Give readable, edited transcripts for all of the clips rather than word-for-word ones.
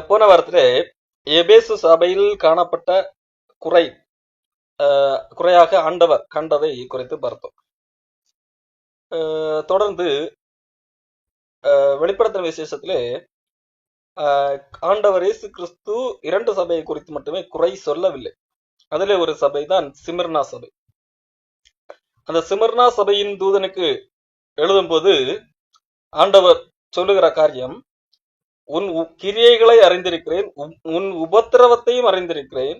போன வாரத்திலே எபேசு சபையில் காணப்பட்ட குறை குறையாக ஆண்டவர் கண்டதை குறித்து பார்த்தோம். தொடர்ந்து வெளிப்படுத்தின விசேஷத்திலே ஆண்டவர் இயேசு கிறிஸ்து 2 சபையை குறித்து மட்டுமே குறை சொல்லவில்லை. அதிலே ஒரு சபை தான் சிமிர்னா சபை. அந்த சிமிர்னா சபையின் தூதனுக்கு எழுதும்போது ஆண்டவர் சொல்லுகிற காரியம், உன் கிரியைகளை அறிந்திருக்கிறேன், உன் உபத்திரவத்தையும் அறிந்திருக்கிறேன்.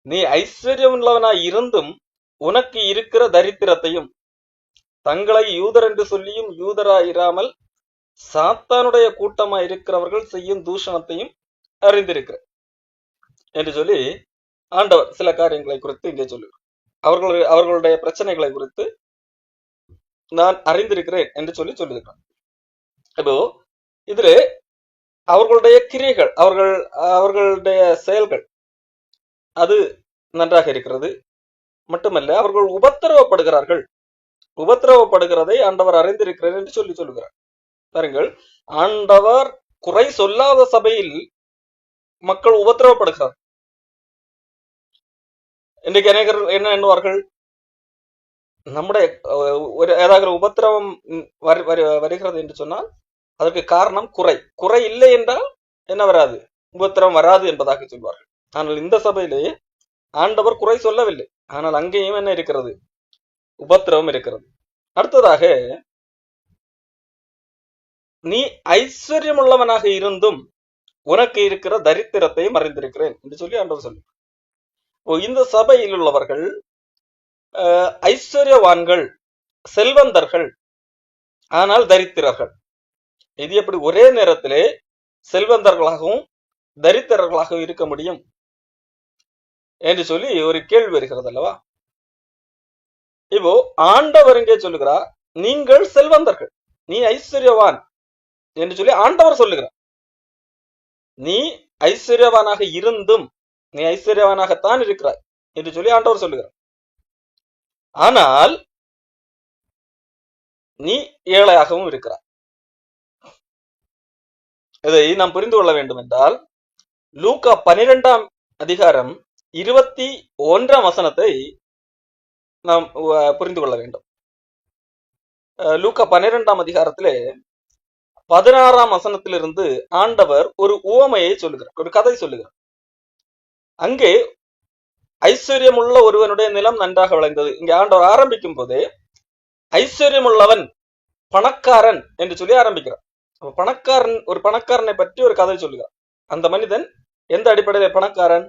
நீ ஐஸ்வர்யம் உள்ளவனாய் இருந்தும் உனக்கு இருக்கிற தரித்திரத்தையும், தங்களை யூதர் என்று சொல்லியும் யூதராயிராமல் சாத்தானுடைய கூட்டமாய் இருக்கிறவர்கள் செய்யும் தூஷணத்தையும் அறிந்திருக்கிறேன் என்று சொல்லி ஆண்டவர் சில காரியங்களை குறித்து இங்கே சொல்லுகிறார். அவர்களுடைய பிரச்சனைகளை குறித்து நான் அறிந்திருக்கிறேன் என்று சொல்லி சொல்லியிருக்கிறார். இப்போ இதுல அவர்களுடைய கிரியைகள், அவர்களுடைய செயல்கள் அது நன்றாக இருக்கிறது. மட்டுமல்ல, அவர்கள் உபத்திரவப்படுகிறார்கள். உபத்திரவப்படுகிறதை ஆண்டவர் அறிந்திருக்கிறேன் என்று சொல்லி சொல்லுகிறார். பாருங்கள், ஆண்டவர் குறை சொல்லாத சபையில் மக்கள் உபத்திரவப்படுகிறார். இன்றைக்கு அநேகர் என்ன எண்ணுவார்கள், நம்முடைய ஏதாவது உபத்திரவம் வருகிறது என்று சொன்னால் அதற்கு காரணம் குறை. குறை இல்லை என்றால் என்ன வராது, உபத்திரவம் வராது என்பதாக சொல்வார்கள். ஆனால் இந்த சபையிலே ஆண்டவர் குறை சொல்லவில்லை. ஆனால் அங்கேயும் என்ன இருக்கிறது, உபத்திரவம் இருக்கிறது. அடுத்ததாக, நீ ஐஸ்வர்யம் உள்ளவனாக இருந்தும் உனக்கு இருக்கிற தரித்திரத்தையும் அறிந்திருக்கிறேன் என்று சொல்லி ஆண்டவர் சொல்லி, இந்த சபையில் உள்ளவர்கள் ஐஸ்வர்யவான்கள், செல்வந்தர்கள், ஆனால் தரித்திரர்கள். இது எப்படி ஒரே நேரத்திலே செல்வந்தர்களாகவும் தரித்திரர்களாகவும் இருக்க முடியும் என்று சொல்லி ஒரு கேள்வி வருகிறது அல்லவா? இப்போ ஆண்டவர் இங்கே சொல்லுகிறார், நீங்கள் செல்வந்தர்கள், நீ ஐஸ்வர்யவான் என்று சொல்லி ஆண்டவர் சொல்லுகிறார். நீ ஐஸ்வர்யவானாக இருந்தும் நீ ஐஸ்வர்யவானாகத்தான் இருக்கிறாய் என்று சொல்லி ஆண்டவர் சொல்லுகிறார். ஆனால் நீ ஏழையாகவும் இருக்கிறாய். இதை நாம் புரிந்து கொள்ள வேண்டும் என்றால், லூக்கா 12ஆம் அதிகாரம் 21ஆம் வசனத்தை நாம் புரிந்து கொள்ள வேண்டும். லூக்கா 12ஆம் அதிகாரத்திலே 16ஆம் வசனத்திலிருந்து ஆண்டவர் ஒரு உவமையை சொல்லுகிறார், ஒரு கதை சொல்லுகிறார். அங்கே ஐஸ்வர்யம் உள்ள ஒருவனுடைய நிலம் நன்றாக விளைந்தது. இங்கே ஆண்டவர் ஆரம்பிக்கும் போதே ஐஸ்வர்யம் உள்ளவன், பணக்காரன் என்று சொல்லி ஆரம்பிக்கிறார். பணக்காரன், ஒரு பணக்காரனை பற்றி ஒரு கதை சொல்லுகிறார். அந்த மனிதன் எந்த அடிப்படையில் பணக்காரன்?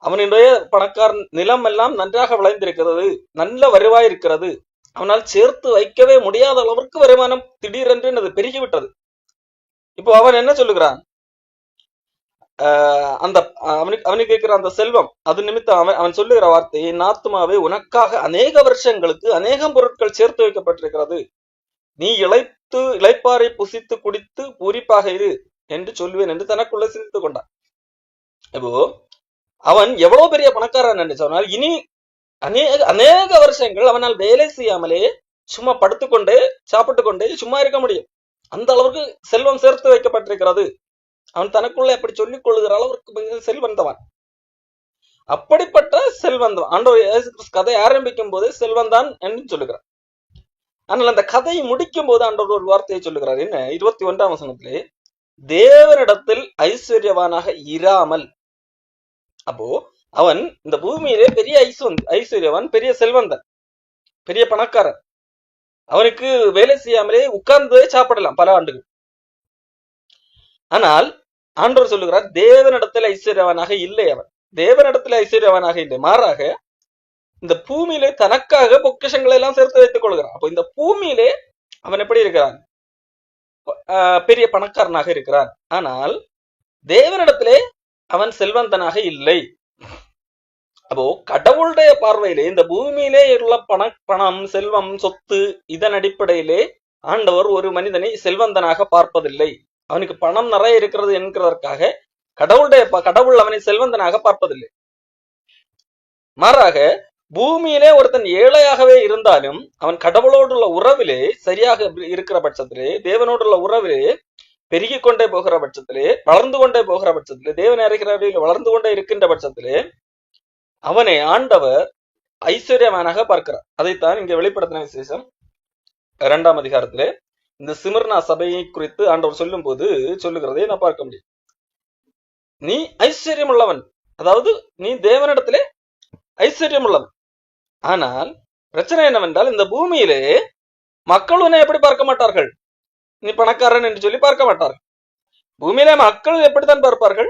அவனுடைய பணக்காரன் நிலம் எல்லாம் நன்றாக விளைந்திருக்கிறது, நல்ல வருவாய் இருக்கிறது, அவனால் சேர்த்து வைக்கவே முடியாத அளவிற்கு வருமானம் திடீரென்று அது பெருகிவிட்டது. இப்போ அவன் என்ன சொல்லுகிறான், அந்த அவனுக்கு இருக்கிற அந்த செல்வம், அது நிமித்தம் அவன் சொல்லுகிற வார்த்தை, என் ஆத்துமாவே உனக்காக அநேக வருஷங்களுக்கு அநேகம் பொருட்கள் சேர்த்து வைக்கப்பட்டிருக்கிறது, நீ இளைப்பாறை புசித்து குடித்து பூரிப்பாக இரு என்று சொல்லுவேன் என்று தனக்குள்ள சிந்தித்துக் கொண்டான். இப்போ அவன் எவ்வளவு பெரிய பணக்காரன் என்று சொன்னால், இனி அநேக வருஷங்கள் அவனால் வேலை செய்யாமலே சும்மா படுத்துக்கொண்டே சாப்பிட்டு கொண்டே சும்மா இருக்க முடியும். அந்த அளவுக்கு செல்வம் சேர்த்து வைக்கப்பட்டிருக்கிறது. அவன் தனக்குள்ள அப்படி சொல்லிக் கொள்ளுகிற அளவுக்கு செல்வந்தவன். அப்படிப்பட்ட செல்வந்தவன் ஆண்டவர் இயேசு கிறிஸ்து கதை ஆரம்பிக்கும் போது செல்வந்தான் என்று சொல்லுகிறார். ஆனால் அந்த கதையை முடிக்கும் போது ஆண்டவர் ஒரு வார்த்தையை சொல்லுகிறார். என்ன? 21ஆம் வசனத்திலே, தேவனிடத்தில் ஐஸ்வர்யவானாக இராமல். அப்போ அவன் இந்த பூமியிலே பெரிய ஐஸ்வர்யவான், பெரிய செல்வந்தன், பெரிய பணக்காரன். அவனுக்கு வேலை செய்யாமலே உட்கார்ந்து சாப்பிடலாம் பல ஆண்டுகள். ஆனால் ஆண்டவர் சொல்லுகிறார், தேவனிடத்தில் ஐஸ்வர்யவானாக இல்லை. அவன் தேவனிடத்தில் ஐஸ்வர்யவானாக இல்லை, மாறாக இந்த பூமியிலே தனக்காக பொக்கிஷங்களை எல்லாம் சேர்த்து வைத்துக் கொள்கிறான். அப்போ இந்த பூமியிலே அவன் எப்படி இருக்கிறான்? பெரிய பணக்காரனாக இருக்கிறான். ஆனால் தேவனிடத்திலே அவன் செல்வந்தனாக இல்லை. அப்போ கடவுளுடைய பார்வையிலே இந்த பூமியிலே உள்ள பணம், செல்வம், சொத்து, இதன் அடிப்படையிலே ஆண்டவர் ஒரு மனிதனை செல்வந்தனாக பார்ப்பதில்லை. அவனுக்கு பணம் நிறைய இருக்கிறது என்கிறதற்காக கடவுள் அவனை செல்வந்தனாக பார்ப்பதில்லை. மாறாக பூமியிலே ஒருத்தன் ஏழையாகவே இருந்தாலும் அவன் கடவுளோடு உள்ள உறவிலே சரியாக இருக்கிற பட்சத்திலே, தேவனோடு உள்ள உறவிலே பெருகிக் கொண்டே போகிற பட்சத்திலே, வளர்ந்து கொண்டே போகிற பட்சத்திலே, தேவனை அறிகிறவர்கள் வளர்ந்து கொண்டே இருக்கின்ற பட்சத்திலே அவனை ஆண்டவர் ஐஸ்வர்யவானாக பார்க்கிறார். அதைத்தான் இங்கே வெளிப்படுத்தின விசேஷம் 2ஆம் அதிகாரத்திலே இந்த சிமிர்னா சபையை குறித்து ஆண்டவர் சொல்லும் போது சொல்லுகிறதை நான் பார்க்க முடியும். நீ ஐஸ்வர்யம் உள்ளவன், அதாவது நீ தேவனிடத்திலே ஐஸ்வர்யம் உள்ளவன். ஆனால் பிரச்சனை என்னவென்றால், இந்த பூமியிலே மக்கள் உன்னை எப்படி பார்க்க மாட்டார்கள்? நீ பணக்காரன் என்று சொல்லி பார்க்க மாட்டார்கள். பூமியிலே மக்கள் எப்படித்தான் பார்ப்பார்கள்?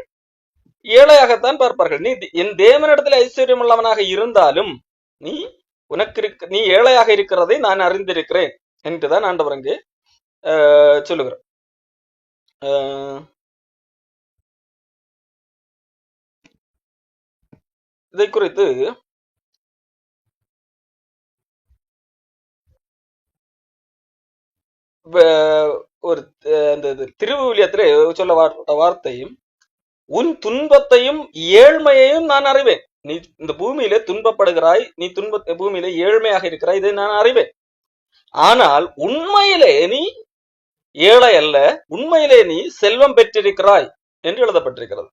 ஏழையாகத்தான் பார்ப்பார்கள். நீ என் தேவனிடத்தில் ஐஸ்வர்யம் உள்ளவனாக இருந்தாலும் நீ நீ ஏழையாக இருக்கிறதை நான் அறிந்திருக்கிறேன் என்றுதான் ஆண்டவர் அங்கே சொல்லுகிறார். இதை குறித்து ஒரு திருவிவிலியத்திலே சொல்லப்பட்ட வார்த்தையும், உன் துன்பத்தையும் ஏழ்மையையும் நான் அறிவேன். நீ இந்த பூமியிலே துன்பப்படுகிறாய், நீ பூமியிலே ஏழ்மையாக இருக்கிறாய், இதை நான் அறிவேன். ஆனால் உண்மையிலே நீ ஏழை அல்ல, உண்மையிலே நீ செல்வம் பெற்றிருக்கிறாய் என்று எழுதப்பட்டிருக்கிறது.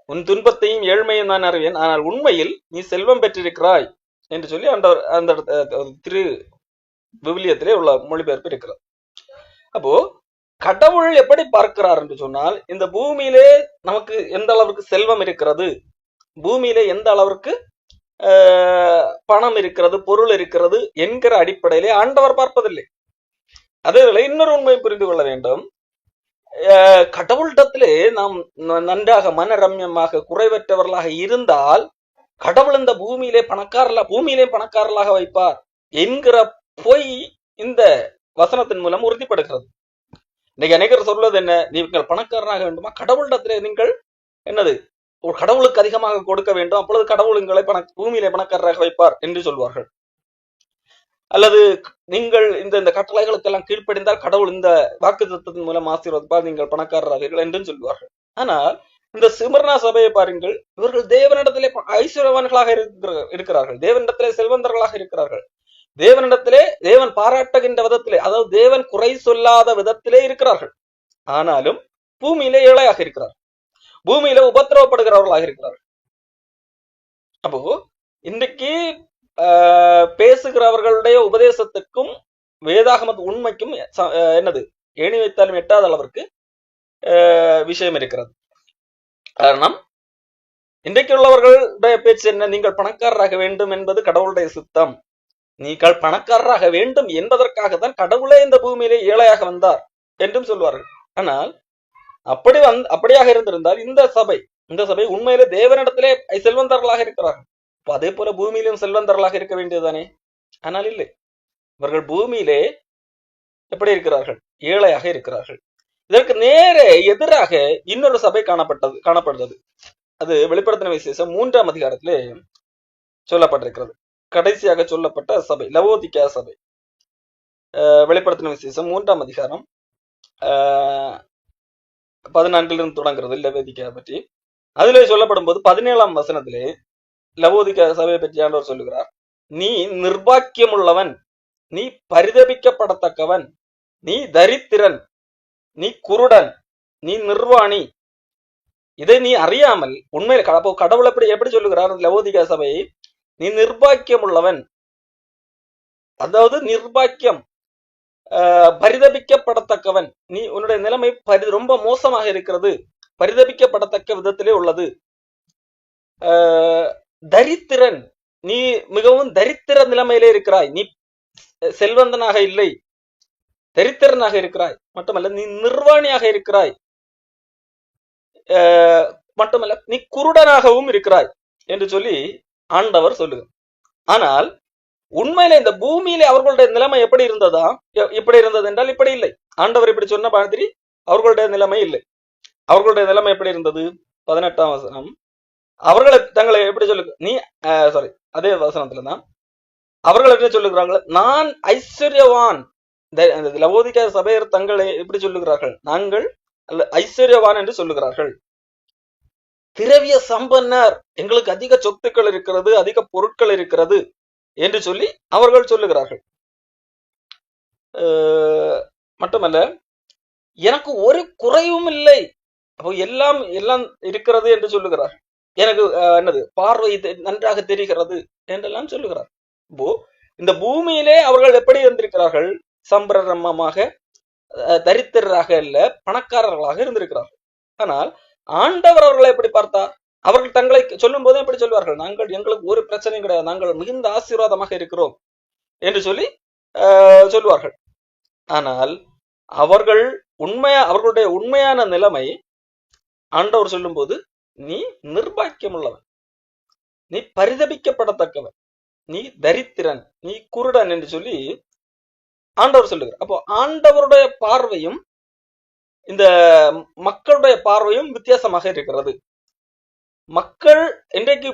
உன் துன்பத்தையும் ஏழ்மையும் நான் அறிவேன், ஆனால் உண்மையில் நீ செல்வம் பெற்றிருக்கிறாய் என்று சொல்லி அந்த திரு விவிலியத்திலே உள்ள மொழிபெயர்ப்பு இருக்கிறது. அப்போ கடவுள் எப்படி பார்க்கிறார் என்று சொன்னால், இந்த பூமியிலே நமக்கு எந்த அளவுக்கு செல்வம் இருக்கிறது, பூமியிலே எந்த அளவிற்கு பணம் இருக்கிறது, பொருள் இருக்கிறது என்கிற அடிப்படையிலே ஆண்டவர் பார்ப்பதில்லை. அதேவேளை இன்னொரு உண்மையை புரிந்து கொள்ள வேண்டும். கடவுளிடத்திலே நாம் நன்றாக மனரம்யமாக குறைவற்றவர்களாக இருந்தால் கடவுள் இந்த பூமியிலே பணக்காரர்களாக வைப்பார் என்கிற பொய் இந்த வசனத்தின் மூலம் உறுதிப்படுகிறது. இன்னைக்கு அநேகர் சொல்வது என்ன? நீங்கள் பணக்காரனாக வேண்டுமா, கடவுளிடத்திலே நீங்கள் என்னது ஒரு கடவுளுக்கு அதிகமாக கொடுக்க வேண்டும், அப்பொழுது கடவுள் உங்களை பூமியிலே பணக்காரராக வைப்பார் என்று சொல்வார்கள். அல்லது நீங்கள் இந்த கட்டளைகளுக்கெல்லாம் கீழ்ப்படிந்தால் கடவுள் இந்த வாக்குத்தத்தத்தின் மூலம் ஆசீர்வதிப்பார், நீங்கள் பணக்காரராவீர்கள் என்றும் சொல்வார்கள். ஆனால் இந்த சிமிர்னா சபையை பாருங்கள், இவர்கள் தேவனிடத்திலே ஐஸ்வர்யவான்களாக இருக்கிறார்கள், தேவனிடத்திலே செல்வந்தர்களாக இருக்கிறார்கள், தேவனிடத்திலே தேவன் பாராட்டுகின்ற விதத்திலே, அதாவது தேவன் குறை சொல்லாத விதத்திலே இருக்கிறார்கள். ஆனாலும் பூமியிலே ஏழையாக இருக்கிறார்கள், பூமியில உபத்திரவப்படுகிறவர்களாக இருக்கிறார்கள். அப்போ இன்றைக்கு பேசுகிறவர்களுடைய உபதேசத்துக்கும் வேதாகமத்து உண்மைக்கும் என்னது ஏணி வைத்தாலும் எட்டாத அளவிற்கு விஷயம் இருக்கிறது. காரணம், இன்றைக்கு உள்ளவர்களுடைய பேச்சு என்ன? நீங்கள் பணக்காரராக வேண்டும் என்பது கடவுளுடைய சித்தம், நீங்கள் பணக்காரராக வேண்டும் என்பதற்காக தான் கடவுளே இந்த பூமியிலே ஏழையாக வந்தார் என்றும் சொல்வார்கள். ஆனால் அப்படியாக இருந்திருந்தால் இந்த சபை உண்மையிலே தேவனிடத்திலே செல்வந்தர்களாக இருக்கிறார்கள், அதே போல பூமியிலும் செல்வந்தர்களாக இருக்க வேண்டியதுதானே? ஆனால் இல்லை, இவர்கள் பூமியிலே எப்படி இருக்கிறார்கள்? ஏழையாக இருக்கிறார்கள். இதற்கு நேர எதிராக இன்னொரு சபை காணப்படுகிறது. அது வெளிப்படுத்தின விசேஷம் 3ஆம் அதிகாரத்திலே சொல்லப்பட்டிருக்கிறது. கடைசியாக சொல்லப்பட்ட சபை லவோதிக்கா சபை. வெளிப்படுத்தின விசேஷம் 3ஆம் அதிகாரம் 14 தொடங்குறது லவோதிக்கா பற்றி. அதிலே சொல்லப்படும் போது 17ஆம் வசனத்திலே லவோதிக்கா சபையை பற்றி ஆண்டவர் சொல்லுகிறார், நீ நிர்பாக்கியம் உள்ளவன், நீ பரிதபிக்கப்படத்தக்கவன், நீ தரித்திரன், நீ குருடன், நீ நிர்வாணி, இதை நீ அறியாமல் உண்மையில கடவுள் எப்படி சொல்லுகிறார் லவோதிக்கா சபையை? நீ நிர்பாக்கியம் உள்ளவன், அதாவது நிர்பாக்கியம், பரிதபிக்கப்படத்தக்கவன், நீ உன்னுடைய நிலைமை ரொம்ப மோசமாக இருக்கிறது, பரிதபிக்கப்படத்தக்க விதத்திலே உள்ளது. தரித்திரன், நீ மிகவும் தரித்திர நிலைமையிலே இருக்கிறாய், நீ செல்வந்தனாக இல்லை, தரித்திரனாக இருக்கிறாய், மட்டுமல்ல நீ நிர்வாணியாக இருக்கிறாய், மட்டுமல்ல நீ குருடனாகவும் இருக்கிறாய் என்று சொல்லி ஆண்டவர் சொல்லுகிறார். ஆனால் உண்மையில இந்த பூமியிலே அவர்களுடைய நிலைமை எப்படி இருந்தது என்றால் இப்படி இல்லை. ஆண்டவர் இப்படி சொன்ன மாதிரி அவர்களுடைய நிலைமை இல்லை. அவர்களுடைய நிலைமை எப்படி இருந்தது? 18ஆம் வசனம், அவர்களை தங்களை எப்படி அதே வசனத்துல தான் அவர்கள் என்ன சொல்லுகிறார்கள்? நான் ஐஸ்வர்யவான். லவோதிக்கா சபையர் தங்களை எப்படி சொல்லுகிறார்கள்? நாங்கள் ஐஸ்வர்யவான் என்று சொல்லுகிறார்கள். திரவிய சம்பன்னர், எங்களுக்கு அதிக சொத்துக்கள் இருக்கிறது, அதிக பொருட்கள் இருக்கிறது என்று சொல்லி அவர்கள் சொல்லுகிறார்கள். மட்டுமல்ல எனக்கு ஒரு குறைவும் இல்லை. அப்போ எல்லாம் எல்லாம் இருக்கிறது என்று சொல்லுகிறார். எனக்கு என்னது பார்வை நன்றாக தெரிகிறது என்றெல்லாம் சொல்லுகிறார். இப்போ இந்த பூமியிலே அவர்கள் எப்படி இருந்திருக்கிறார்கள்? சம்பிரமமாக, தரித்திரராக இல்ல, பணக்காரர்களாக இருந்திருக்கிறார்கள். ஆனால் ஆண்டவர் அவர்களை எப்படி பார்த்தார்? அவர்கள் தங்களை சொல்லும் போதே எப்படி சொல்வார்கள்? நாங்கள், எங்களுக்கு ஒரு பிரச்சனையும் கிடையாது, நாங்கள் மிகுந்த ஆசீர்வாதமாக இருக்கிறோம் என்று சொல்லி சொல்வார்கள். ஆனால் அவர்கள் அவர்களுடைய உண்மையான நிலைமை ஆண்டவர் சொல்லும் போது, நீ நிர்பாக்கியம் உள்ளவன், நீ பரிதபிக்கப்படத்தக்கவன், நீ தரித்திரன், நீ குருடன் என்று சொல்லி ஆண்டவர் சொல்லுகிறார். அப்போ ஆண்டவருடைய பார்வையும் இந்த மக்களுடைய பார்வையும் வித்தியாசமாக இருக்கிறது. மக்கள் இன்றைக்கு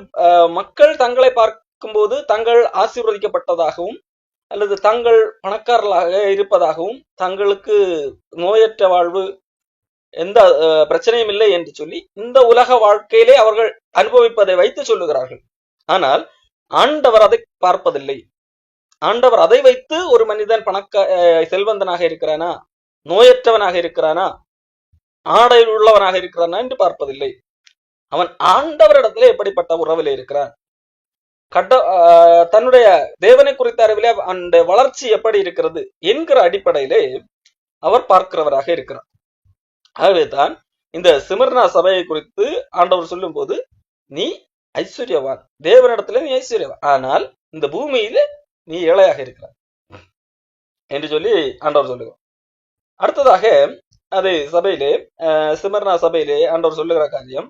மக்கள் தங்களை பார்க்கும்போது தங்கள் ஆசீர்வதிக்கப்பட்டதாகவும் அல்லது தங்கள் பணக்காரர்களாக இருப்பதாகவும் தங்களுக்கு நோயற்ற வாழ்வு, எந்த பிரச்சனையும் இல்லை என்று சொல்லி இந்த உலக வாழ்க்கையிலே அவர்கள் அனுபவிப்பதை வைத்து சொல்லுகிறார்கள். ஆனால் ஆண்டவர் அதை பார்ப்பதில்லை. ஆண்டவர் அதை வைத்து ஒரு மனிதன் செல்வந்தனாக இருக்கிறானா, நோயற்றவனாக இருக்கிறானா, ஆடை உள்ளவனாக இருக்கிறானா என்று பார்ப்பதில்லை. அவன் ஆண்டவரிடத்திலே எப்படிப்பட்ட உறவிலே இருக்கிறான், தன்னுடைய தேவனை குறித்த அறிவிலே அந்த வளர்ச்சி எப்படி இருக்கிறது என்கிற அடிப்படையிலே அவர் பார்க்கிறவராக இருக்கிறார். ஆகவேதான் இந்த சிமிர்னா சபையை குறித்து ஆண்டவர் சொல்லும் போது, நீ ஐஸ்வர்யவான், தேவனிடத்துல நீ ஐஸ்வர்யவான், ஆனால் இந்த பூமியில நீ ஏழையாக இருக்கிறார் என்று சொல்லி ஆண்டவர் சொல்லுகிறார். அடுத்ததாக அது சபையிலே, சிமிர்னா சபையிலே ஆண்டவர் சொல்லுகிற காரியம்,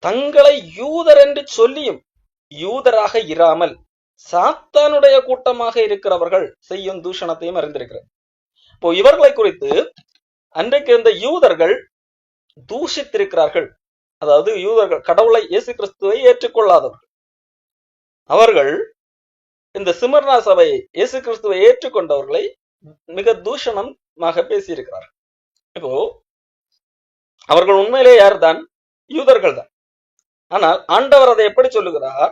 தங்களை யூதர் என்று சொல்லியும் யூதராக இராமல் சாத்தானுடைய கூட்டமாக இருக்கிறவர்கள் செய்யும் தூஷணத்தையும் அறிந்திருக்கிறார். இப்போ இவர்களை குறித்து அன்றைக்கு இருந்த யூதர்கள் தூஷித்திருக்கிறார்கள். அதாவது யூதர்கள் கடவுளை, இயேசு கிறிஸ்துவை ஏற்றுக்கொள்ளாதவர்கள். அவர்கள் இந்த சிமிர்னா சபையை, இயேசு கிறிஸ்துவை ஏற்றுக்கொண்டவர்களை மிக தூஷணமாக பேசியிருக்கிறார்கள். இப்போ அவர்கள் உண்மையிலே யார்தான்? யூதர்கள் தான். ஆனால் ஆண்டவர் அதை எப்படி சொல்லுகிறார்?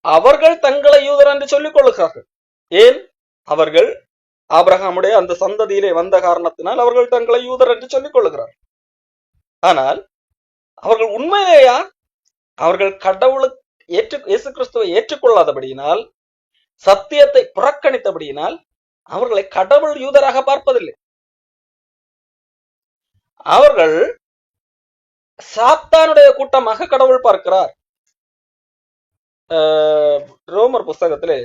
அவர்கள் தங்களை யூதர் என்று சொல்லிக் கொள்ளுகிறார்கள். ஏன்? அவர்கள் ஆபிரகாமுடைய அந்த சந்ததியிலே வந்த காரணத்தினால் அவர்கள் தங்களை யூதர் என்று சொல்லிக் கொள்ளுகிறார்கள். ஆனால் அவர்கள் உண்மையிலேயா? அவர்கள் கடவுளுக்கு இயேசு கிறிஸ்துவை ஏற்றுக்கொள்ளாதபடியினால், சத்தியத்தை புறக்கணித்தபடியினால் அவர்களை கடவுள் யூதராக பார்ப்பதில்லை. அவர்கள் சாத்தானுடைய கூட்டமாக கடவுள் பார்க்கிறார். ரோமர் புஸ்தகத்திலே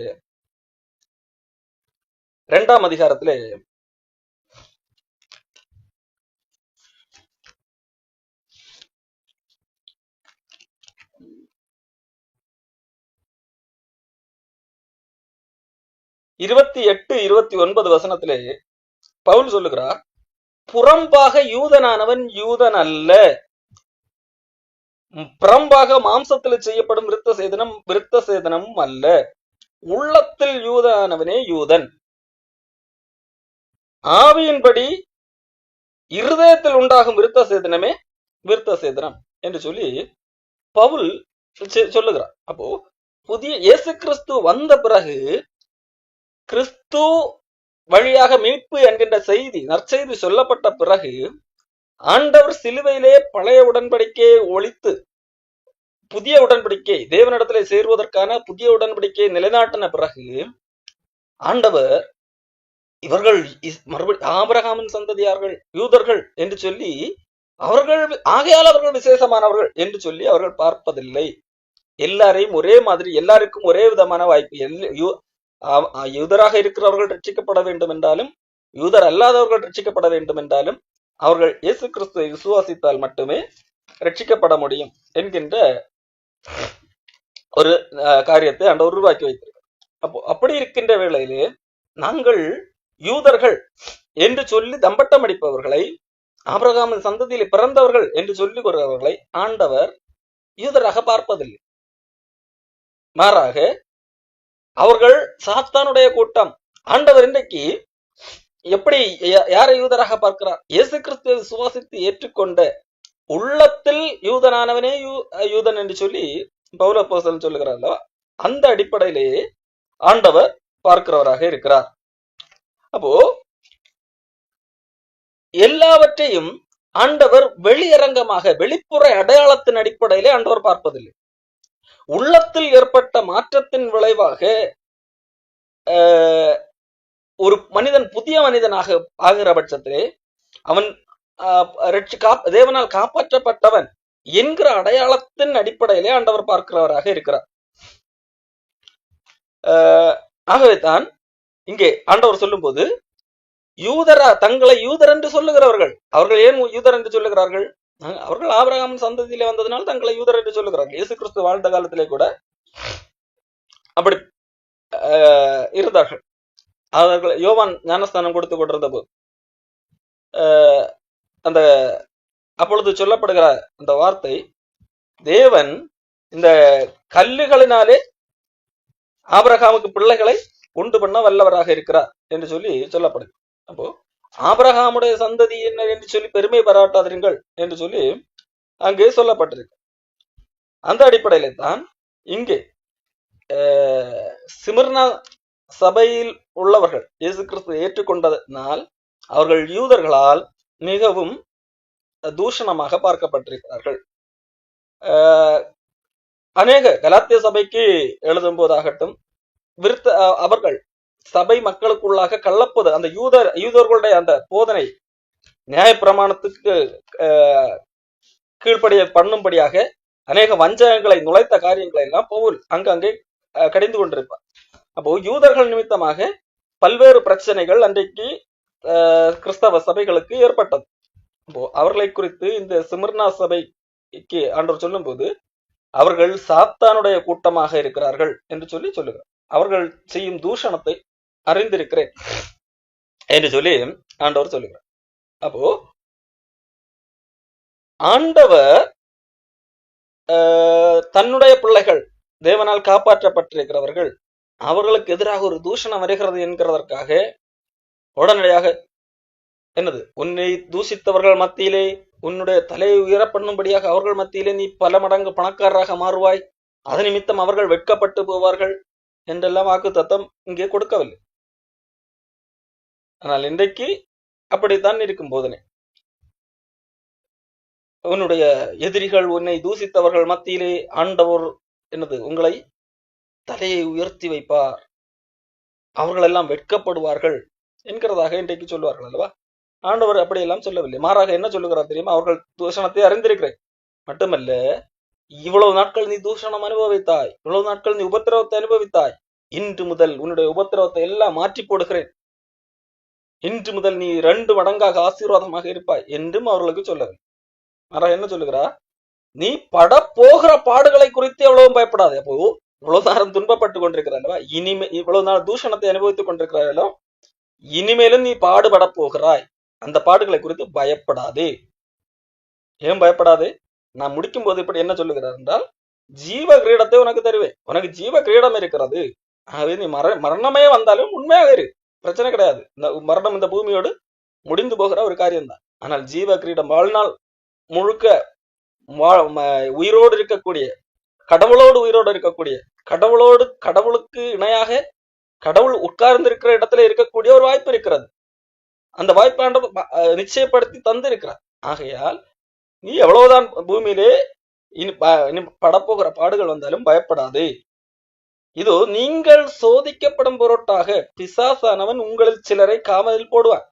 2ஆம் அதிகாரத்திலே இருபத்தி 28-29 வசனத்திலே பவுல் சொல்லுகிறார், புறம்பாக யூதனானவன் யூதன் அல்ல, புறம்பாக மாம்சத்தில் செய்யப்படும் விருத்த சேதனமும் அல்ல, உள்ளத்தில் யூதனானவனே யூதன், ஆவியின்படி இருதயத்தில் உண்டாகும் விருத்த சேதனமே விருத்த சேதனம் என்று சொல்லி பவுல் சொல்லுகிறார். அப்போ புதிய இயேசு கிறிஸ்து வந்த பிறகு, கிறிஸ்து வழியாக மீட்பு என்கின்ற செய்தி, நற்செய்தி சொல்லப்பட்ட பிறகு, ஆண்டவர் சிலுவையிலே பழைய உடன்படிக்கையை ஒழித்து புதிய உடன்படிக்கை, தேவனிடத்திலே சேருவதற்கான புதிய உடன்படிக்கையை நிலைநாட்டின பிறகு, ஆண்டவர் இவர்கள் மறுபடியும் ஆபிரகாமின் சந்ததியார்கள், யூதர்கள் என்று சொல்லி அவர்கள் ஆகையால் அவர்கள் விசேஷமானவர்கள் என்று சொல்லி அவர்கள் பார்ப்பதில்லை. எல்லாரையும் ஒரே மாதிரி, எல்லாருக்கும் ஒரே விதமான வாய்ப்பு. யூதராக இருக்கிறவர்கள் ரட்சிக்கப்பட வேண்டும் என்றாலும், யூதர் அல்லாதவர்கள் ரட்சிக்கப்பட வேண்டும் என்றாலும், அவர்கள் இயேசு கிறிஸ்துவை விசுவாசித்தால் மட்டுமே ரட்சிக்கப்பட முடியும் என்கின்ற ஒரு காரியத்தை ஆண்டவர் உருவாக்கி வைத்திருக்கிறார். அப்படி இருக்கின்ற வேளையிலே நாங்கள் யூதர்கள் என்று சொல்லி தம்பட்டம் அடிப்பவர்களை, ஆபிரகாமின் சந்ததியில் பிறந்தவர்கள் என்று சொல்லி வருபவர்களை ஆண்டவர் யூதராக பார்ப்பதில்லை. மாறாக அவர்கள் சாத்தானுடைய கூட்டம். ஆண்டவர் இன்றைக்கு எப்படி யாரை யூதராக பார்க்கிறார்? இயேசு கிறிஸ்துவை விசுவாசித்து ஏற்றுக்கொண்ட உள்ளத்தில் யூதனானவனே யூதன் என்று சொல்லி பவுல் அப்போஸ்தலன் சொல்லுகிறார் அல்லவா? அந்த அடிப்படையிலேயே ஆண்டவர் பார்க்கிறவராக இருக்கிறார். அப்போ எல்லாவற்றையும் ஆண்டவர் வெளியரங்கமாக வெளிப்புற அடையாளத்தின் அடிப்படையிலே ஆண்டவர் பார்ப்பதில்லை. உள்ளத்தில் ஏற்பட்ட மாற்றத்தின் விளைவாக ஒரு மனிதன் புதிய மனிதனாக ஆகிற பட்சத்திலே அவன் தேவனால் காப்பாற்றப்பட்டவன் என்கிற அடையாளத்தின் அடிப்படையிலே ஆண்டவர் பார்க்கிறவராக இருக்கிறார். ஆகவே தான் இங்கே ஆண்டவர் சொல்லும் போது தங்களை யூதர் என்று சொல்லுகிறவர்கள், அவர்கள் ஏன் யூதர் என்று சொல்லுகிறார்கள்? அவர்கள் ஆபிரகாம் சந்ததியிலே வந்ததனால் தங்களை யூதர் என்று சொல்லுகிறார்கள். இயேசு கிறிஸ்து வாழ்ந்த காலத்திலே கூட அப்படி இருந்தார்கள். அவர்கள் யோவான் ஞானஸ்தானம் கொடுத்து கொண்டிருந்த போது அந்த அப்பொழுது சொல்லப்படுகிற அந்த வார்த்தை, தேவன் இந்த கல்லுகளினாலே ஆபிரகாமுக்கு பிள்ளைகளை உண்டு பண்ண வல்லவராக இருக்கிறார் என்று சொல்லி சொல்லப்படுது. அப்போ ஆபிரகாமுடைய சந்ததி என்ன என்று சொல்லி பெருமை பாராட்டாதீர்கள் என்று சொல்லி அங்கே சொல்லப்பட்டிருக்கு. அந்த அடிப்படையில தான் இங்கே சிமிர்னா சபையில் உள்ளவர்கள் இயேசு கிறிஸ்து ஏற்றுக்கொண்டதனால் அவர்கள் யூதர்களால் மிகவும் தூஷணமாக பார்க்கப்பட்டிருக்கிறார்கள். அநேக கலாத்திய சபைக்கு எழுதும் போதாகட்டும், அவர்கள் சபை மக்களுக்குள்ளாக கள்ளப்பது அந்த யூதர்களுடைய அந்த போதனை நியாயப்பிரமாணத்துக்கு கீழ்ப்படிய பண்ணும்படியாக அநேக வஞ்சகங்களை நுழைத்த காரியங்களை எல்லாம் பவுல் அங்கங்கே கடிந்து கொண்டிருப்பார். அப்போ யூதர்கள் நிமித்தமாக பல்வேறு பிரச்சனைகள் அன்றைக்கு கிறிஸ்தவ சபைகளுக்கு ஏற்பட்டது. அப்போ அவர்களை குறித்து இந்த சிமிர்னா சபைக்கு ஆண்டவர் சொல்லும் போது அவர்கள் சாத்தானுடைய கூட்டமாக இருக்கிறார்கள் என்று சொல்லி சொல்லுகிறார். அவர்கள் செய்யும் தூஷணத்தை அறிந்திருக்கிறேன் என்று சொல்லி ஆண்டவர் சொல்லுகிறார். அப்போ ஆண்டவர் தன்னுடைய பிள்ளைகள் தேவனால் காப்பாற்றப்பட்டிருக்கிறவர்கள் அவர்களுக்கு எதிராக ஒரு தூஷணம் வருகிறது என்கிறதற்காக உடனடியாக என்னது, உன்னை தூஷித்தவர்கள் மத்தியிலே உன்னுடைய தலையை உயர பண்ணும்படியாக அவர்கள் மத்தியிலே நீ பல மடங்கு பணக்காரராக மாறுவாய், அது நிமித்தம் அவர்கள் வெட்கப்பட்டு போவார்கள் என்றெல்லாம் வாக்கு தத்தம் இங்கே கொடுக்கவில்லை. ஆனால் இன்றைக்கு அப்படித்தான் இருக்கும் போதனை. உன்னுடைய எதிரிகள் உன்னை தூசித்தவர்கள் மத்தியிலே ஆண்டவர் என்னது உங்களை தலையை உயர்த்தி வைப்பார், அவர்கள் எல்லாம் வெட்கப்படுவார்கள் என்கிறதாக இன்றைக்கு சொல்லுவார்கள் அல்லவா? ஆண்டவர் அப்படியெல்லாம் சொல்லவில்லை. மாறாக என்ன சொல்லுகிறார் தெரியுமா? அவர்கள் தூஷணத்தை அறிந்திருக்கிறேன் மட்டுமல்ல, இவ்வளவு நாட்கள் நீ தூஷணம் அனுபவித்தாய், இவ்வளவு நாட்கள் நீ உபத்திரவத்தை அனுபவித்தாய், இன்று முதல் உன்னுடைய உபத்திரவத்தை எல்லாம் மாற்றி போடுகிறேன், இன்று முதல் நீ 2 மடங்காக ஆசீர்வாதமாக இருப்பாய் என்றும் அவர்களுக்கு சொல்லவில்லை. மாறாக என்ன சொல்லுகிறார்? நீ பட போகிற பாடுகளை குறித்து எவ்வளவும் பயப்படாது. அப்போ இவ்வளவு நேரம் துன்பப்பட்டு கொண்டிருக்கிறாய், இனிமே இவ்வளவு நாள் தூஷணத்தை அனுபவித்துக் கொண்டிருக்கிறாயோ, இனிமேலும் நீ பாடுபட போகிறாய், அந்த பாடுகளை குறித்து பயப்படாதே. ஏன் பயப்படாதே? நான் முடிக்கும் போது இப்படி என்ன சொல்லுகிறார் என்றால், ஜீவ கிரீடத்தை உனக்கு தருவேன், உனக்கு ஜீவ கிரீடம் இருக்கிறது. ஆகவே நீ மரணமே வந்தாலும் உண்மையாக இரு, பிரச்சனை கிடையாது. இந்த மரணம் இந்த பூமியோடு முடிந்து போகிற ஒரு காரியம்தான். ஆனால் ஜீவ கிரீடம் வாழ்நாள் முழுக்க உயிரோடு இருக்கக்கூடிய, கடவுளோடு உயிரோடு இருக்கக்கூடிய, கடவுளுக்கு இணையாக கடவுள் உட்கார்ந்து இருக்கிற இடத்துல இருக்கக்கூடிய ஒரு வாய்ப்பு இருக்கிறது. அந்த வாய்ப்பை நிச்சயப்படுத்தி தந்திருக்கிறார். ஆகையால் நீ எவ்வளவுதான் பூமியிலே படப்போகிற பாடுகள் வந்தாலும் பயப்படாதே. இதோ நீங்கள் சோதிக்கப்படும் பொருட்டாக பிசாசானவன் உங்களில் சிலரை காவலில் போடுவான்.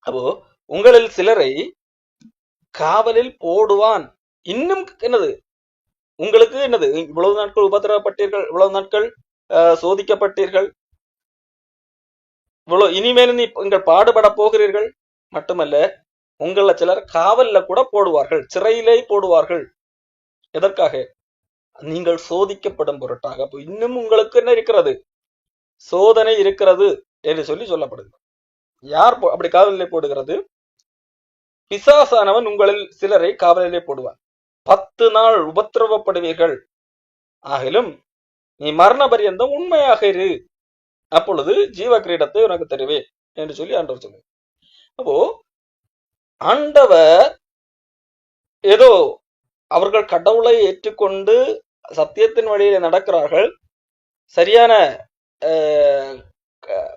அப்போ உங்களில் சிலரை காவலில் போடுவான். இன்னும் என்னது, உங்களுக்கு என்னது, இவ்வளவு நாட்கள் உபத்திரவப்பட்டீர்கள், இவ்வளவு நாட்கள் சோதிக்கப்பட்டீர்கள், இவ்வளவு இனிமேலும் நீங்கள் பாடுபட போகிறீர்கள். மட்டுமல்ல, உங்கள சிலர் காவல்ல கூட போடுவார்கள், சிறையிலே போடுவார்கள். எதற்காக? நீங்கள் சோதிக்கப்படும் பொருட்டாக. அப்போ இன்னும் உங்களுக்கு என்ன இருக்கிறது? சோதனை இருக்கிறது என்று சொல்லி சொல்லப்படுது. யார் அப்படி காவலிலே போடுகிறது? பிசாசானவன் உங்களில் சிலரை காவலிலே போடுவான். 10 நாள் உபத்திரவப்படுவீர்கள், ஆகிலும் நீ மரண பரியந்தம் உண்மையாக இரு, அப்பொழுது ஜீவ கிரீடத்தை உனக்கு தருவேன் என்று சொல்லி ஆண்டவர் சொல்லுங்க. அப்போ ஆண்டவர் ஏதோ அவர்கள் கடவுளை ஏற்றுக்கொண்டு சத்தியத்தின் வழியிலே நடக்கிறார்கள், சரியான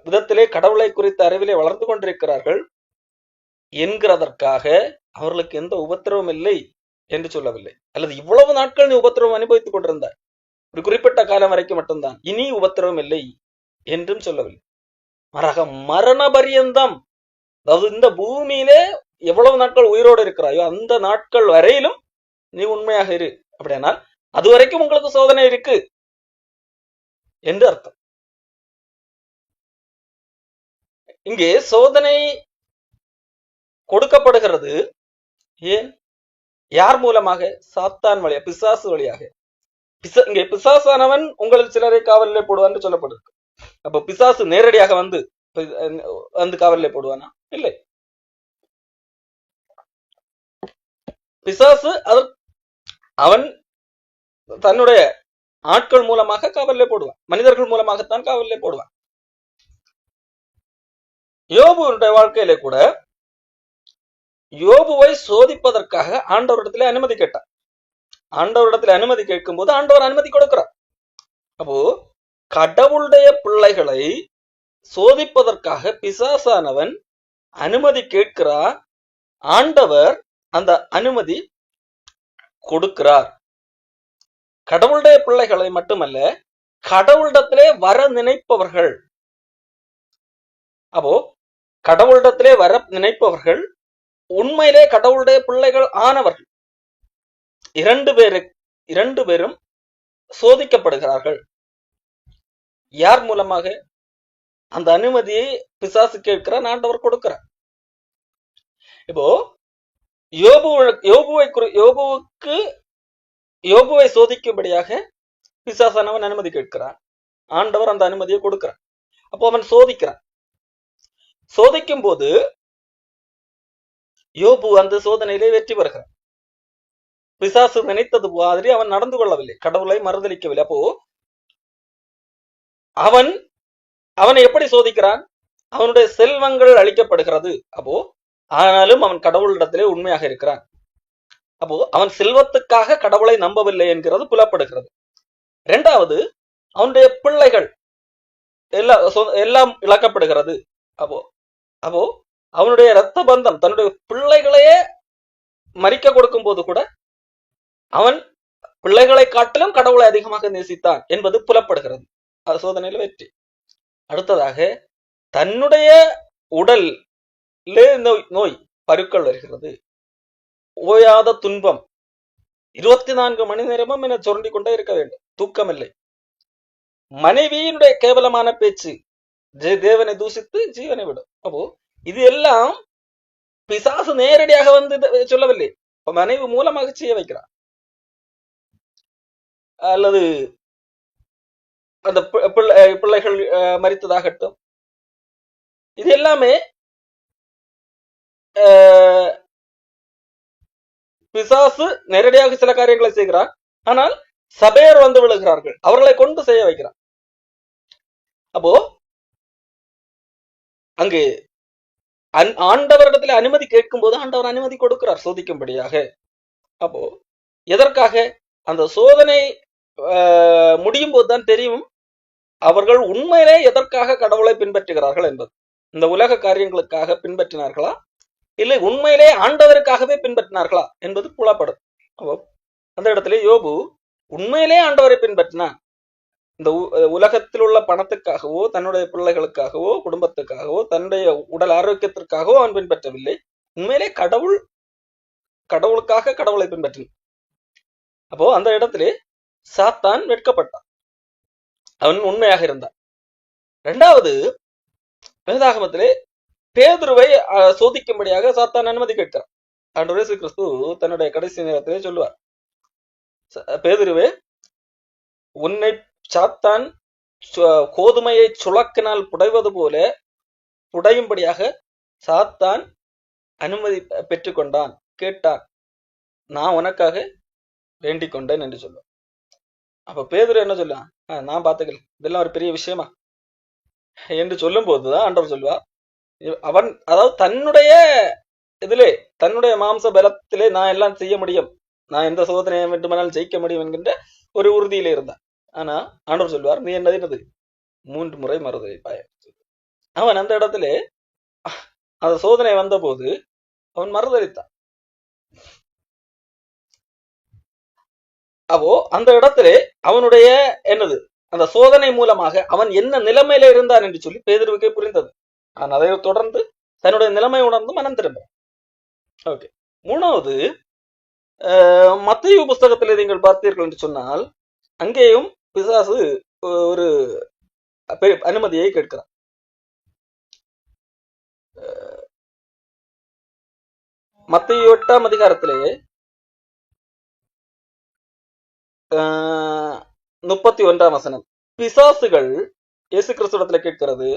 விதத்திலே கடவுளை குறித்த அறிவிலே வளர்ந்து கொண்டிருக்கிறார்கள், என்கிறதற்காக அவர்களுக்கு எந்த உபத்திரவம் இல்லை என்று சொல்லவில்லை. அல்லது இவ்வளவு நாட்கள் நீ உபத்திரவம் அனுபவித்துக் கொண்டிருந்தார், ஒரு குறிப்பிட்ட காலம் வரைக்கும் மட்டும்தான், இனி உபத்திரவம் இல்லை என்றும் சொல்லவில்லை. மாறாக மரண பரியந்தம், அதாவது இந்த பூமியிலே எவ்வளவு நாட்கள் உயிரோடு இருக்கிறாயோ அந்த நாட்கள் வரையிலும் நீ உண்மையாக இரு. அப்படியானால் அது வரைக்கும் உங்களுக்கு சோதனை இருக்கு என்று அர்த்தம். இங்கே சோதனை கொடுக்கப்படுகிறது ஏன்? யார் மூலமாக? சாத்தான் வழியாக, பிசாசு வழியாக. இங்கே பிசாசானவன் உங்களில் சிலரை காவலிலே போடுவான் என்று சொல்லப்படுது. அப்ப பிசாசு நேரடியாக வந்து காவலிலே போடுவானா? இல்லை. பிசாசு அவன் தன்னுடைய ஆட்கள் மூலமாக காவலிலே போடுவான், மனிதர்கள் மூலமாகத்தான் காவலிலே போடுவான். யோபுடைய வாழ்க்கையிலே கூட யோபுவை சோதிப்பதற்காக ஆண்டவரிடத்திலே அனுமதி கேட்டார். ஆண்டவரிடத்தில் அனுமதி கேட்கும் போது ஆண்டவர் அனுமதி கொடுக்கிறார். அப்போ கடவுளுடைய பிள்ளைகளை சோதிப்பதற்காக பிசாசானவன் அனுமதி கேட்கிறார். ஆண்டவர் அந்த அனுமதி கொடுக்கிறார். கடவுளுடைய பிள்ளைகளை மட்டுமல்ல, கடவுளிடத்திலே வர நினைப்பவர்கள். அப்போ கடவுளிடத்திலே வர நினைப்பவர்கள் உண்மையிலே கடவுளுடைய பிள்ளைகள் ஆனவர்கள். இரண்டு பேரும் சோதிக்கப்படுகிறார்கள். யார் மூலமாக? அந்த அனுமதியை பிசாசு கேட்கிறார், ஆண்டவர் கொடுக்கிறார். இப்போ யோபுவை சோதிக்கும்படியாக பிசாசானவன் அனுமதி கேட்கிறான், ஆண்டவர் அந்த அனுமதியை கொடுக்கிறார். அப்போ அவன் சோதிக்கிறான். சோதிக்கும் போது யோபு அந்த சோதனையிலே வெற்றி பெறுகிறான். பிசாசு நினைத்தது மாதிரி அவன் நடந்து கொள்ளவில்லை, கடவுளை மறுதலிக்கவில்லை. அப்போ அவனை எப்படி சோதிக்கிறான்? அவனுடைய செல்வங்கள் அளிக்கப்படுகிறது. அப்போ ஆனாலும் அவன் கடவுளிடத்திலே உண்மையாக இருக்கிறான். அப்போ அவன் செல்வத்துக்காக கடவுளை நம்பவில்லை என்கிறது புலப்படுகிறது. இரண்டாவது, அவனுடைய பிள்ளைகள் எல்லாம் இழக்கப்படுகிறது. அப்போ அவனுடைய இரத்த பந்தம், தன்னுடைய பிள்ளைகளையே மறிக்க கொடுக்கும் போது கூட அவன் பிள்ளைகளை காட்டிலும் கடவுளை அதிகமாக நேசித்தான் என்பது புலப்படுகிறது. அது சோதனையில வெற்றி. அடுத்ததாக, தன்னுடைய உடல் நோய் பருக்கள் வருகிறது, ஓயாத துன்பம், 24 மணி நேரமும் என சுரண்டி கொண்டே இருக்க வேண்டும், தூக்கமில்லை. மனைவியினுடைய கேவலமான பேச்சு, தேவனை தூசித்து ஜீவனை விடும். அப்போ இது எல்லாம் பிசாசு நேரடியாக வந்து சொல்லவில்லை, மனைவி மூலமாக செய்ய வைக்கிறார். அல்லது அந்த பிள்ளைகள் மரித்ததாகட்டும், இது எல்லாமே பிசாசு நேரடியாக சில காரியங்களை செய்கிறார். ஆனால் சபையர் வந்து விழுகிறார்கள், அவர்களை கொண்டு செய்ய வைக்கிறார். அப்போ அங்கு ஆண்டவரிடத்துல அனுமதி கேட்கும் போது ஆண்டவர் அனுமதி கொடுக்கிறார் சோதிக்கும்படியாக. அப்போ எதற்காக? அந்த சோதனை முடியும் போதுதான் தெரியும் அவர்கள் உண்மையிலே எதற்காக கடவுளை பின்பற்றுகிறார்கள் என்பது. இந்த உலக காரியங்களுக்காக பின்பற்றினார்களா, இல்லை உண்மையிலே ஆண்டவருக்காகவே பின்பற்றினார்களா என்பது புலப்படும். அப்போ அந்த இடத்துல யோபு உண்மையிலே ஆண்டவரை பின்பற்றினான். இந்த உலகத்தில் உள்ள பணத்துக்காகவோ, தன்னுடைய பிள்ளைகளுக்காகவோ, குடும்பத்துக்காகவோ, தன்னுடைய உடல் ஆரோக்கியத்திற்காகவோ அவன் பின்பற்றவில்லை. உண்மையிலே கடவுளுக்காக கடவுளை பின்பற்றினான். அப்போ அந்த இடத்திலே சாத்தான் வெட்கப்பட்டான், அவன் உண்மையாக இருந்தான். இரண்டாவது, வேதாகமத்திலே பேதுருவை சோதிக்கும்படியாக சாத்தான் அனுமதி கேட்கிறான். ஆண்டவர் இயேசு கிறிஸ்து தன்னுடைய கடைசி நேரத்திலே சொல்லுவார், பேதுருவே, உன்னை சாத்தான் கோதுமையை சுளக்கினால் புடைவது போல புடையும்படியாக சாத்தான் அனுமதி பெற்றுக்கொண்டான், கேட்டான், நான் உனக்காக வேண்டிக் கொண்டேன் என்று சொல்லுவான். அப்ப பேதுரு என்ன சொல்லுவான்? நான் பார்த்துக்கல, இதெல்லாம் ஒரு பெரிய விஷயமா என்று சொல்லும் போதுதான் ஆண்டவர் சொல்லுவார், அவன் அதாவது தன்னுடைய இதிலே, தன்னுடைய மாம்ச பலத்திலே நான் எல்லாம் செய்ய முடியும், நான் எந்த சோதனையை வேண்டுமானாலும் ஜெயிக்க முடியும் என்கின்ற ஒரு உறுதியிலே இருந்தான். ஆனா ஆண்டவர் சொல்வார், நீ என்னது 3 முறை மறுதலிப்பாய். அவன் அந்த இடத்துல அந்த சோதனை வந்த போது அவன் மறுதளித்தான். அப்போ அந்த இடத்திலே அவனுடைய என்னது அந்த சோதனை மூலமாக அவன் என்ன நிலைமையில இருந்தான் என்று சொல்லி பேதுருவுக்கே புரிந்தது. ஆனால் அதை தொடர்ந்து தன்னுடைய நிலைமை உணர்ந்து மனம் திரும்புறான். ஓகே. மூணாவது, மத்தேயு புஸ்தகத்தில் நீங்கள் பார்த்தீர்கள் என்று சொன்னால் அங்கேயும் பிசாசு ஒரு அனுமதியை கேட்கிறான். மத்தேயு 8ஆம் அதிகாரத்திலே 31ஆம் வசனம், பிசாசுகள் இயேசு கிறிஸ்துவிடத்துல கேட்கிறது,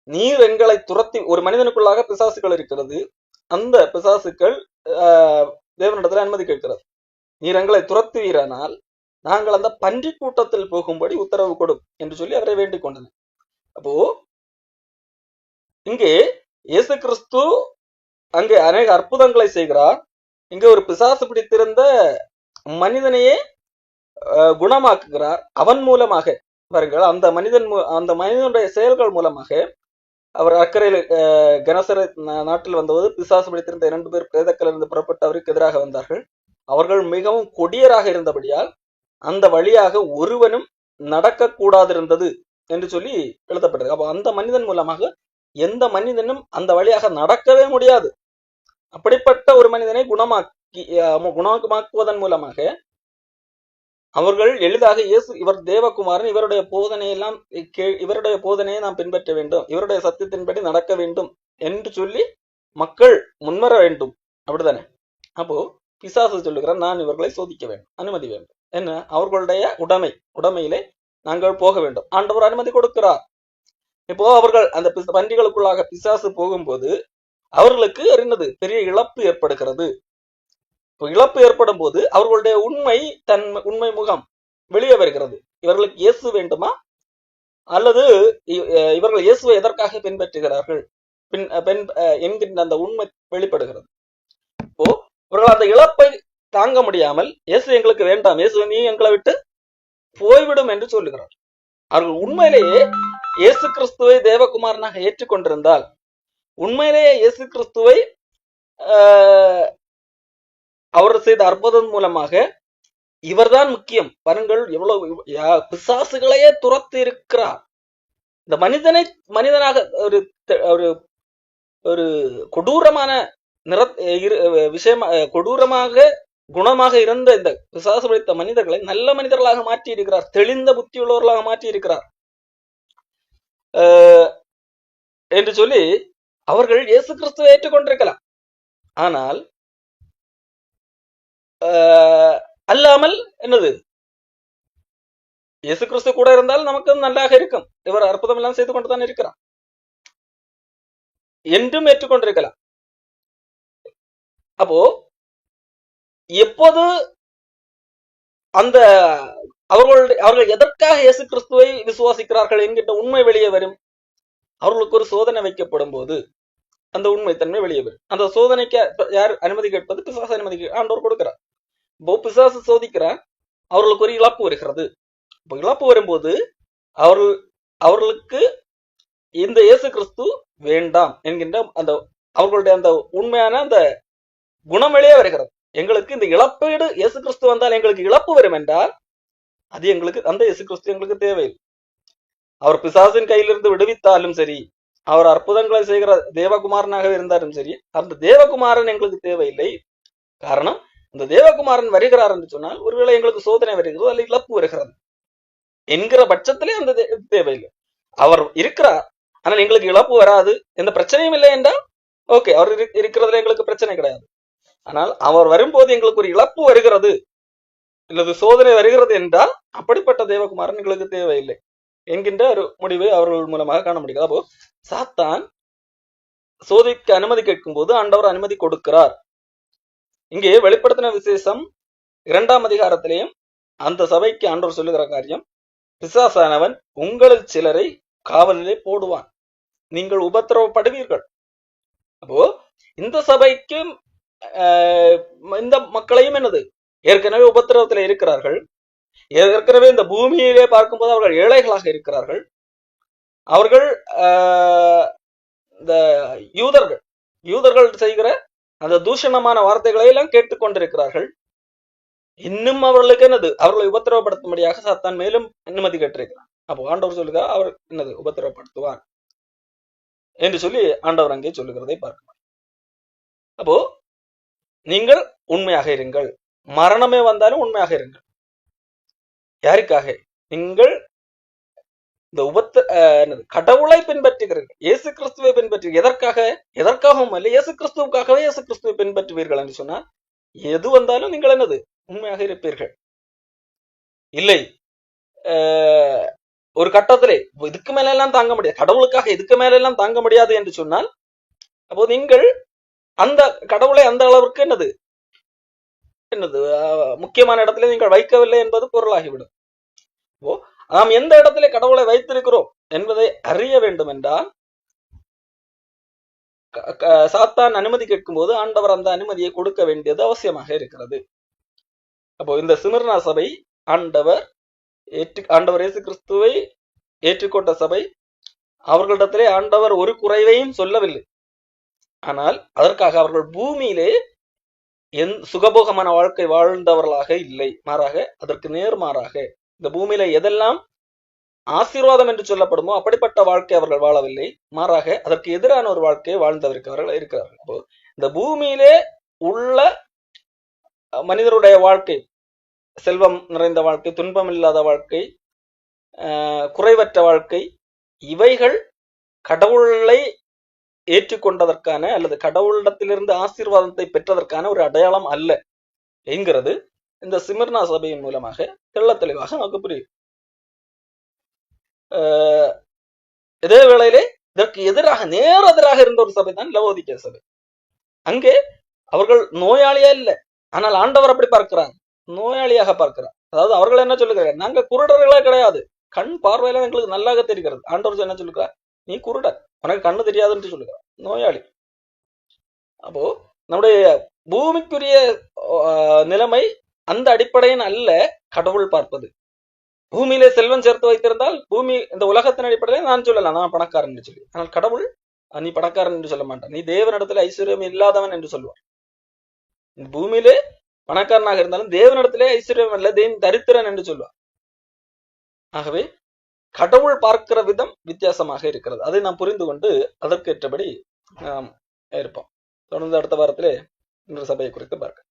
நீர் எங்களை துரத்தி, ஒரு மனிதனுக்குள்ளாக பிசாசுகள் இருக்கிறது, அந்த பிசாசுகள் தேவனிடத்துல அனுமதி கேட்கிறது, நீர் எங்களை துரத்துவீரானால் நாங்கள் அந்த பன்றி கூட்டத்தில் போகும்படி உத்தரவு கொடும் என்று சொல்லி அவரை வேண்டிக் கொண்டனர். அப்போ இங்கே இயேசு கிறிஸ்து அங்கே அநேக அற்புதங்களை செய்கிறார். இங்கே ஒரு பிசாசு பிடித்திருந்த மனிதனையே குணமாக்குகிறார். அவன் மூலமாக பாருங்கள், அந்த மனிதனுடைய செயல்கள் மூலமாக அவர் அக்கறையில் கனசர நாட்டில் வந்தபோது பிசாசு பிடித்திருந்த 2 பேர் பிரேதக்கிலிருந்து புறப்பட்டு அவருக்கு எதிராக வந்தார்கள். அவர்கள் மிகவும் கொடியராக இருந்தபடியால் அந்த வழியாக ஒருவனும் நடக்க கூடாதிருந்தது என்று சொல்லி எழுதப்பட்டது. அப்ப அந்த மனிதன் மூலமாக எந்த மனிதனும் அந்த வழியாக நடக்கவே முடியாது. அப்படிப்பட்ட ஒரு மனிதனை குணமாக்குவதன் மூலமாக அவர்கள் எளிதாக இயேசு இவர் தேவகுமாரன், இவருடைய போதனையை நாம் பின்பற்ற வேண்டும், இவருடைய சத்தியத்தின்படி நடக்க வேண்டும் என்று சொல்லி மக்கள் முன்வர வேண்டும். அப்படித்தானே? அப்போ பிசாசு சொல்லுகிறான், நான் இவர்களை சோதிக்க வேண்டும், அனுமதி வேண்டும். என்ன? அவர்களுடைய உடைமையிலே நாங்கள் போக வேண்டும். ஆண்டவர் அனுமதி கொடுக்கிறார். இப்போ அவர்கள் அந்த பன்றிகளுக்குள்ளாக பிசாசு போகும்போது அவர்களுக்கு என்னது பெரிய இழப்பு ஏற்படுகிறது. இழப்பு ஏற்படும் போது அவர்களுடைய உண்மை முகம் வெளியே வருகிறது. இவர்களுக்கு இயேசு வேண்டுமா, அல்லது இவர்கள் இயேசுவை எதற்காக பின்பற்றுகிறார்கள் என்கின்ற அந்த உண்மை வெளிப்படுகிறது. இப்போ இவர்கள் அந்த இழப்பை தாங்க முடியாமல் இயேசு எங்களுக்கு வேண்டாம், இயேசு நீ எங்களை விட்டு போய்விடும் என்று சொல்லுகிறார். அவர்கள் உண்மையிலேயே இயேசு கிறிஸ்துவை தேவகுமாரனாக ஏற்றுக்கொண்டிருந்தால், உண்மையிலேயே இயேசு கிறிஸ்துவை அவர் செய்த அற்புதம் மூலமாக இவர்தான் முக்கியம். பாருங்கள், எவ்வளவு பிசாசுகளையே துரத்தி இருக்கிறார். இந்த மனிதனாக ஒரு கொடூரமான கொடூரமாக குணமாக இருந்த இந்த பிசாசு பிடித்த மனிதர்களை நல்ல மனிதர்களாக மாற்றி இருக்கிறார், தெளிந்த புத்தி உள்ளவர்களாக மாற்றி இருக்கிறார் என்று சொல்லி அவர்கள் இயேசு கிறிஸ்துவை ஏற்றுக்கொண்டிருக்கலாம். ஆனால் அல்லாமல் என்னது, இயேசு கிறிஸ்து கூட இருந்தால் நமக்கு நல்லாக இருக்கும், இவர் அற்புதம் எல்லாம் செய்து கொண்டுதான் இருக்கிறார் என்றும் ஏற்றுக்கொண்டிருக்கலாம். அப்போ எப்போது அந்த அவர்கள் எதற்காக இயேசு கிறிஸ்துவை விசுவாசிக்கிறார்கள் என்கின்ற உண்மை வெளியே வரும். அவர்களுக்கு ஒரு சோதனை வைக்கப்படும் போது அந்த உண்மைத்தன்மை வெளியே வரும். அந்த சோதனைக்கு யார் அனுமதி கேட்பது? பிசாசு அனுமதி ஆண்டவர் கொடுக்கிறார். இப்போ பிசாசு சோதிக்கிறார், அவர்களுக்கு ஒரு இழப்பு வருகிறது. இப்போ இழப்பு வரும்போது அவர்களுக்கு இந்த இயேசு கிறிஸ்து வேண்டாம் என்கின்ற அந்த அவர்களுடைய அந்த உண்மையான அந்த குணம் வெளியே வருகிறது. எங்களுக்கு இந்த இழப்பீடு, இயேசு கிறிஸ்து வந்தால் எங்களுக்கு இழப்பு வரும் என்றால் அது எங்களுக்கு, அந்த இயேசு கிறிஸ்து எங்களுக்கு தேவையில்லை. அவர் பிசாசின் கையிலிருந்து விடுவித்தாலும் சரி, அவர் அற்புதங்களை செய்கிற தேவகுமாரனாக இருந்தாலும் சரி, அந்த தேவகுமாரன் எங்களுக்கு தேவையில்லை. காரணம், அந்த தேவகுமாரன் வருகிறார் என்று சொன்னால் ஒருவேளை எங்களுக்கு சோதனை வருகிறது அல்ல இழப்பு வருகிறது என்கிற பட்சத்திலே அந்த தேவையில்லை. அவர் இருக்கிறார், ஆனால் எங்களுக்கு இழப்பு வராது, எந்த பிரச்சனையும் இல்லை என்றால் ஓகே, அவர் இருக்கிறதுல எங்களுக்கு பிரச்சனை கிடையாது. ஆனால் அவர் வரும்போது எங்களுக்கு ஒரு இழப்பு வருகிறது இல்லது சோதனை வருகிறது என்றால் அப்படிப்பட்ட தேவகுமாரன் எங்களுக்கு தேவையில்லை என்கின்ற ஒரு முடிவை அவர்கள் மூலமாக காண முடியாது. அப்போ சாத்தான் சோதிக்க அனுமதி கேட்கும் போது ஆண்டவர் அனுமதி கொடுக்கிறார். இங்கே வெளிப்படுத்தின விசேஷம் 2ஆம் அதிகாரத்திலேயும் அந்த சபைக்கு ஆண்டவர் சொல்லுகிற காரியம், பிசாசானவன் உங்களில் சிலரை காவலிலே போடுவான், நீங்கள் உபத்திரவப்படுவீர்கள். அப்போ இந்த சபைக்கும் இந்த மக்களையும் என்னது ஏற்கனவே உபத்திரவத்தில் இருக்கிறார்கள். ஏற்கனவே இந்த பூமியிலே பார்க்கும்போது அவர்கள் ஏழைகளாக இருக்கிறார்கள். அவர்கள் இந்த யூதர்கள் செய்கிற அந்த தூஷணமான வார்த்தைகளை எல்லாம் கேட்டுக்கொண்டிருக்கிறார்கள். இன்னும் அவர்களுக்கு என்னது, அவர்களை உபத்திரவப்படுத்தும்படியாக சாத்தான் மேலும் அனுமதி கேட்டிருக்கிறார். அப்போ ஆண்டவர் சொல்லுகிறார், அவர் என்னது உபத்திரவப்படுத்துவார் என்று சொல்லி ஆண்டவர் அங்கே சொல்லுகிறதை பார்க்கலாம். அப்போ நீங்கள் உண்மையாக இருங்கள், மரணமே வந்தாலும் உண்மையாக இருங்கள். யாருக்காக? நீங்கள் இந்த கடவுளை பின்பற்றுகிறீர்கள், இயேசு கிறிஸ்துவை பின்பற்று. எதற்காகவும் அல்ல, இயேசு கிறிஸ்துவுக்காகவே இயேசு கிறிஸ்துவை பின்பற்றுவீர்கள் என்று சொன்னால் எது வந்தாலும் நீங்கள் என்னது உண்மையாக இருப்பீர்கள். இல்லை ஒரு கட்டத்திலே இதுக்கு மேல எல்லாம் தாங்க முடியாது, கடவுளுக்காக இதுக்கு மேல எல்லாம் தாங்க முடியாது என்று சொன்னால் அப்போ நீங்கள் அந்த கடவுளை அந்த அளவிற்கு என்னது முக்கியமான இடத்துல நீங்கள் வைக்கவில்லை என்பது பொருளாகிவிடும். நாம் எந்த இடத்துல கடவுளை வைத்திருக்கிறோம் என்பதை அறிய வேண்டும் என்றால் சாத்தான் அனுமதி கேட்கும் போது ஆண்டவர் அந்த அனுமதியை கொடுக்க வேண்டியது அவசியமாக இருக்கிறது. அப்போ இந்த சிமிர்னா சபை ஆண்டவர் இயேசு கிறிஸ்துவை ஏற்றுக்கொண்ட சபை. அவர்களிடத்திலே ஆண்டவர் ஒரு குறைவையும் சொல்லவில்லை. ஆனால் அதற்காக அவர்கள் பூமியிலே சுகபோகமான வாழ்க்கை வாழ்ந்தவர்களாக இல்லை, மாறாக அதற்கு நேர்மாறாக இந்த பூமியில எதெல்லாம் ஆசீர்வாதம் என்று சொல்லப்படுமோ அப்படிப்பட்ட வாழ்க்கை அவர்கள் வாழவில்லை, மாறாக அதற்கு எதிரான ஒரு வாழ்க்கையை வாழ்ந்தவர்கள் இருக்கிறார்கள். அப்போ இந்த பூமியிலே உள்ள மனிதருடைய வாழ்க்கை, செல்வம் நிறைந்த வாழ்க்கை, துன்பம் இல்லாத வாழ்க்கை, குறைவற்ற வாழ்க்கை, இவைகள் கடவுளை ஏற்றுக்கொண்டதற்கான அல்லது கடவுளிடத்திலிருந்து ஆசீர்வாதத்தை பெற்றதற்கான ஒரு அடையாளம் அல்ல என்கிறது இந்த சிமிர்னா சபையின் மூலமாக தெள்ள தெளிவாக நமக்கு புரியும். இதே வேளையிலே இதற்கு எதிராக நேரெதிராக இருந்த ஒரு சபை தான் லவோதிக்கே சபை. அங்கே அவர்கள் நோயாளியா இல்லை, ஆனால் ஆண்டவர் அப்படி பார்க்கிறாங்க, நோயாளியாக பார்க்கிறார். அதாவது அவர்கள் என்ன சொல்லுகிறார், நாங்க குருடர்களே கிடையாது, கண் பார்வையில எங்களுக்கு நல்லாக தெரிகிறது. ஆண்டவர் என்ன சொல்லுகிறார், நீ குருடர், உனக்கு கண்ணு தெரியாதுன்னு சொல்லுகிறார், நோயாளி. அப்போ நம்முடைய பூமிக்குரிய நிலைமை அந்த அடிப்படையின் அல்ல கடவுள் பார்ப்பது. பூமியிலே செல்வம் சேர்த்து வைத்திருந்தால் பூமி இந்த உலகத்தின் அடிப்படையில் நான் சொல்லலாம், நான் பணக்காரன் என்று சொல்லி. ஆனால் கடவுள் நீ பணக்காரன் என்று சொல்ல மாட்டான், நீ தேவனிடத்துல ஐஸ்வர்யம் இல்லாதவன் என்று சொல்லுவார். பூமியிலே பணக்காரனாக இருந்தாலும் தேவனிடத்திலே ஐஸ்வர்யம் அல்ல, தேவன் தரித்திரன் என்று சொல்லுவார். ஆகவே கடவுள் பார்க்கிற விதம் வித்தியாசமாக இருக்கிறது. அதை நாம் புரிந்து கொண்டு அதற்கேற்றபடி நாம் இருப்போம். தொடர்ந்து அடுத்த வாரத்திலே இன்று சபையை குறித்து பார்க்க